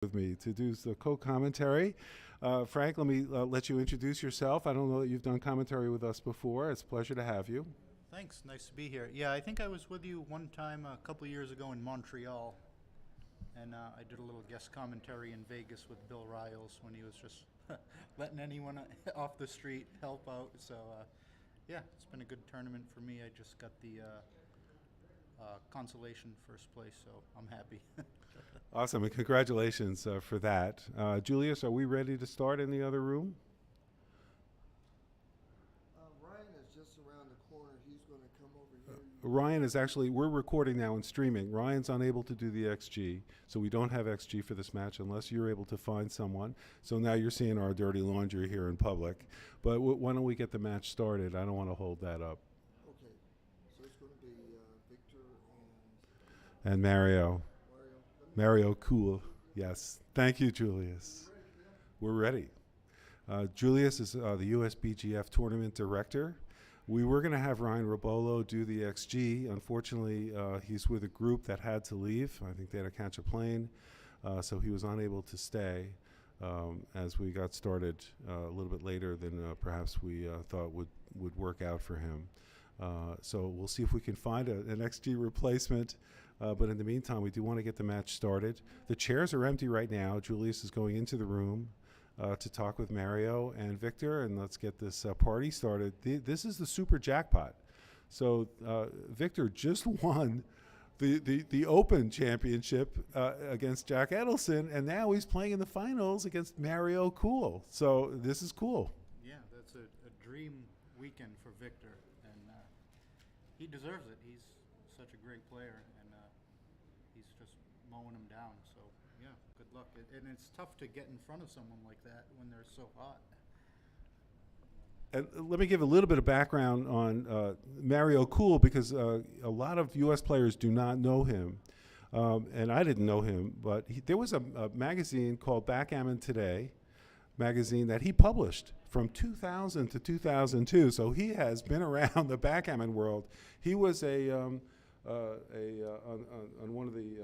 with me to do the co-commentary. Frank, let me let you introduce yourself. I don't know that you've done commentary with us before. It's a pleasure to have you. Thanks. Nice to be here. Yeah, I think I was with you one time a couple years ago in Montreal, and I did a little guest commentary in Vegas with Bill Riles when he was just letting anyone off the street help out. So, yeah, it's been a good tournament for me. I just got the consolation first place, so I'm happy. Awesome, and congratulations for that. Julius, are we ready to start in the other room? Ryan is just around the corner. He's going to come over here. Ryan is actually, we're recording now and streaming. Ryan's unable to do the XG, so we don't have XG for this match unless you're able to find someone. So now you're seeing our dirty laundry here in public. But why don't we get the match started? I don't want to hold that up. Okay, so it's going to be Victor And Mario. Mario. Mario Cool. Yes. Thank you, Julius. We're ready. Julius is the USBGF tournament director. We were going to have Ryan Robolo do the XG. Unfortunately, he's with a group that had to leave. I think they had to catch a plane, so he was unable to stay as we got started a little bit later than perhaps we thought would work out for him. So we'll see if we can find an XG replacement. But in the meantime, we do want to get the match started. The chairs are empty right now. Julius is going into the room to talk with Mario and Victor, and let's get this party started. This is the super jackpot. So Victor just won the Open Championship against Jack Edelson, and now he's playing in the finals against Mario Cool. So this is cool. Yeah, that's a dream weekend for Victor, and he deserves it. He's such a great player, and he's just mowing them down. So, yeah, good luck. And it's tough to get in front of someone like that when they're so hot. And let me give a little bit of background on Mario Cool because a lot of U.S. players do not know him. And I didn't know him, but there was a magazine called Backgammon Today magazine that he published from 2000 to 2002. So he has been around the backgammon world. He was on one of the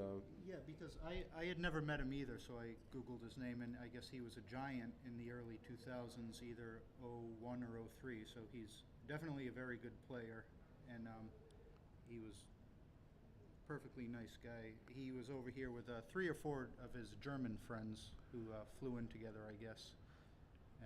Yeah, because I had never met him either, so I Googled his name, and I guess he was a giant in the early 2000s, either '01 or '03, so he's definitely a very good player, and he was a perfectly nice guy. He was over here with 3 or 4 of his German friends who flew in together, I guess,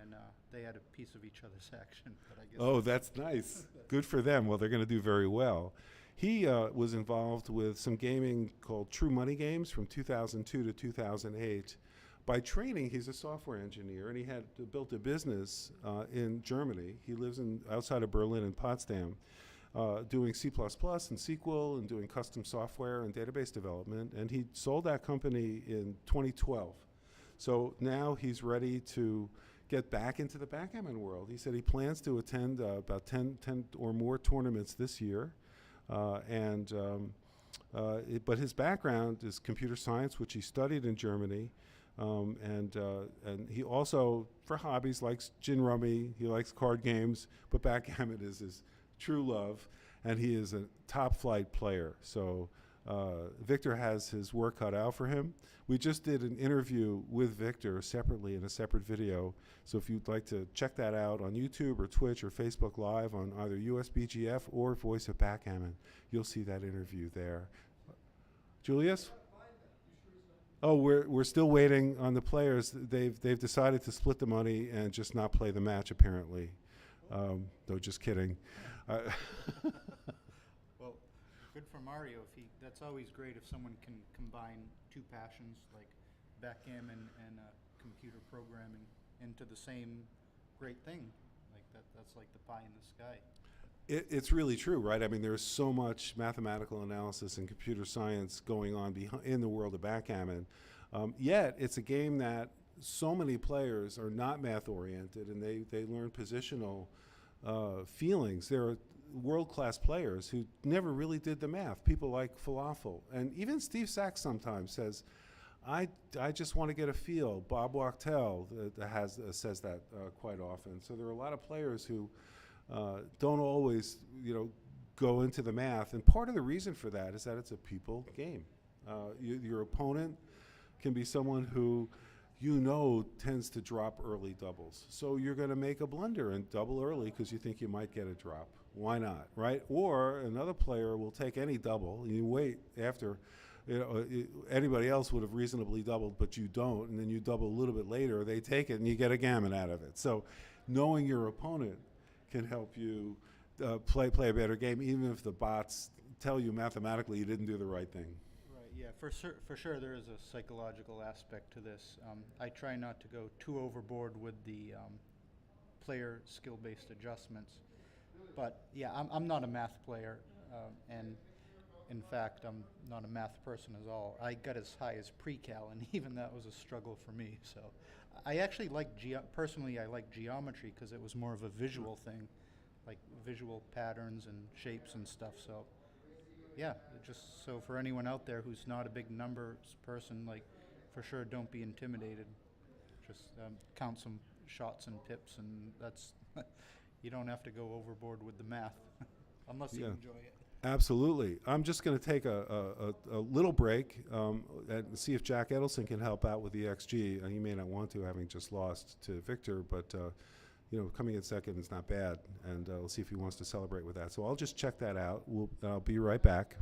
and they had a piece of each other's action. But I guess Oh, that's nice. Good for them. Well, they're going to do very well. He was involved with some gaming called True Money Games from 2002 to 2008. By training, he's a software engineer, and he had built a business in Germany. He lives outside of Berlin in Potsdam, doing C++ and SQL and doing custom software and database development. And he sold that company in 2012. So now he's ready to get back into the backgammon world. He said he plans to attend about 10 or more tournaments this year. But his background is computer science, which he studied in Germany. And he also, for hobbies, likes gin rummy. He likes card games, but backgammon is his true love. And he is a top flight player. So Victor has his work cut out for him. We just did an interview with Victor separately in a separate video. So if you'd like to check that out on YouTube or Twitch or Facebook Live on either USBGF or Voice of Backgammon, you'll see that interview there. Julius? Oh, we're still waiting on the players. They've decided to split the money and just not play the match apparently. No, just kidding. Well, good for Mario. That's always great if someone can combine 2 passions like backgammon and computer programming into the same great thing. Like that's like the pie in the sky. It's really true, right? I mean, there's so much mathematical analysis and computer science going on in the world of backgammon. Yet, it's a game that so many players are not math-oriented, and they learn positional feelings. There are world-class players who never really did the math. People like Falafel. And even Steve Sachs sometimes says, I just want to get a feel. Bob Wachtel says that quite often. So there are a lot of players who don't always, go into the math. And part of the reason for that is that it's a people game. Your opponent can be someone who tends to drop early doubles. So you're going to make a blunder and double early because you think you might get a drop. Why not, right? Or another player will take any double. You wait after, anybody else would have reasonably doubled, but you don't, and then you double a little bit later, they take it, and you get a gammon out of it. So knowing your opponent can help you play a better game, even if the bots tell you mathematically you didn't do the right thing. Right, yeah, for sure there is a psychological aspect to this. I try not to go too overboard with the player skill-based adjustments. But yeah, I'm not a math player, and in fact, I'm not a math person at all. I got as high as pre-cal, and even that was a struggle for me. So I actually like, personally, I like geometry because it was more of a visual thing, like visual patterns and shapes and stuff. So yeah, just so for anyone out there who's not a big numbers person, like, for sure, don't be intimidated. Just count some shots and pips, and that's you don't have to go overboard with the math unless you enjoy it. Absolutely. I'm just going to take a little break and see if Jack Edelson can help out with the XG. He may not want to, having just lost to Victor, but coming in second is not bad, and we'll see if he wants to celebrate with that. So I'll just check that out. I'll be right back.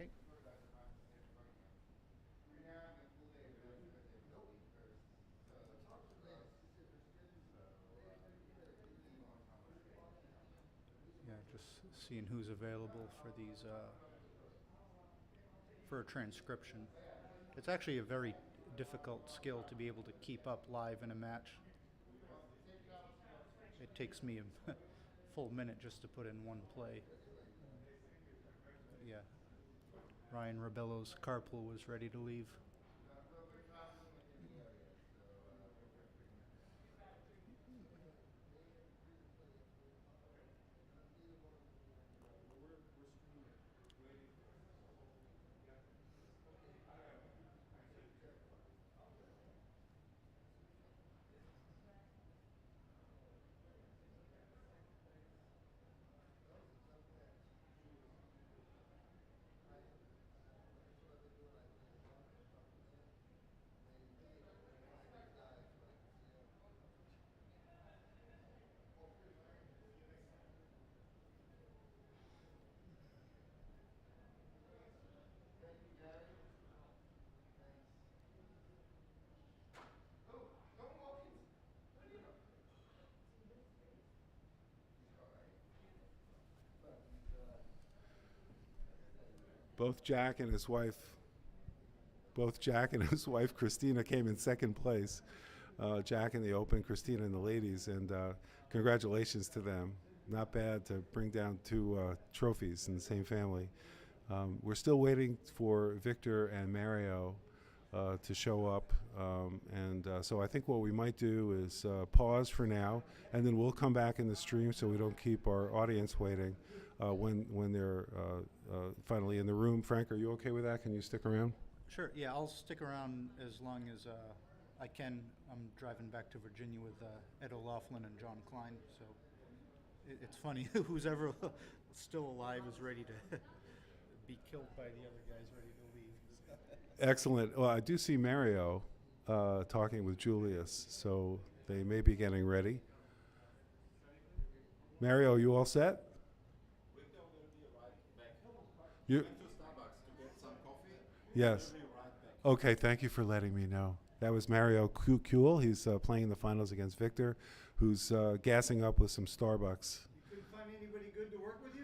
Okay. Yeah, just seeing who's available for these for a transcription. It's actually a very difficult skill to be able to keep up live in a match. It takes me a full minute just to put in one play. Yeah, Ryan Rebello's carpool was ready to leave. Both Jack and his wife Christina came in second place. Jack in the Open, Christina in the ladies, and congratulations to them. Not bad to bring down two trophies in the same family. We're still waiting for Victor and Mario to show up, so I think what we might do is pause for now, and then we'll come back in the stream so we don't keep our audience waiting when they're finally in the room. Frank, are you okay with that? Can you stick around? Sure, yeah, I'll stick around as long as I can. I'm driving back to Virginia with Ed O'Loughlin and John Klein, so it's funny, who's ever still alive is ready to be killed by the other guys ready to leave. Excellent. Well, I do see Mario talking with Julius, so they may be getting ready. Mario, you all set? You? To Starbucks to get some coffee. Yes. Okay, thank you for letting me know. That was Mario Kuhl. He's playing in the finals against Victor, who's gassing up with some Starbucks. You couldn't find anybody good to work with you?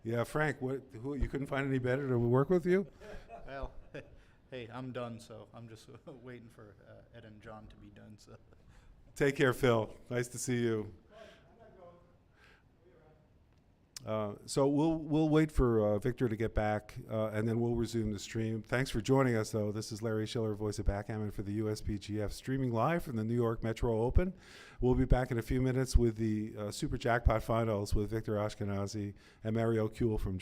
Yeah, Frank, you couldn't find any better to work with you? Well, hey, I'm done, so I'm just waiting for Ed and John to be done. So, Take care, Phil. Nice to see you. So we'll wait for Victor to get back, and then we'll resume the stream. Thanks for joining us, though. This is Larry Shiller, voice of Backgammon for the USBGF, streaming live from the New York Metro Open. We'll be back in a few minutes with the Super Jackpot Finals with Victor Ashkenazi and Mario Kuhl from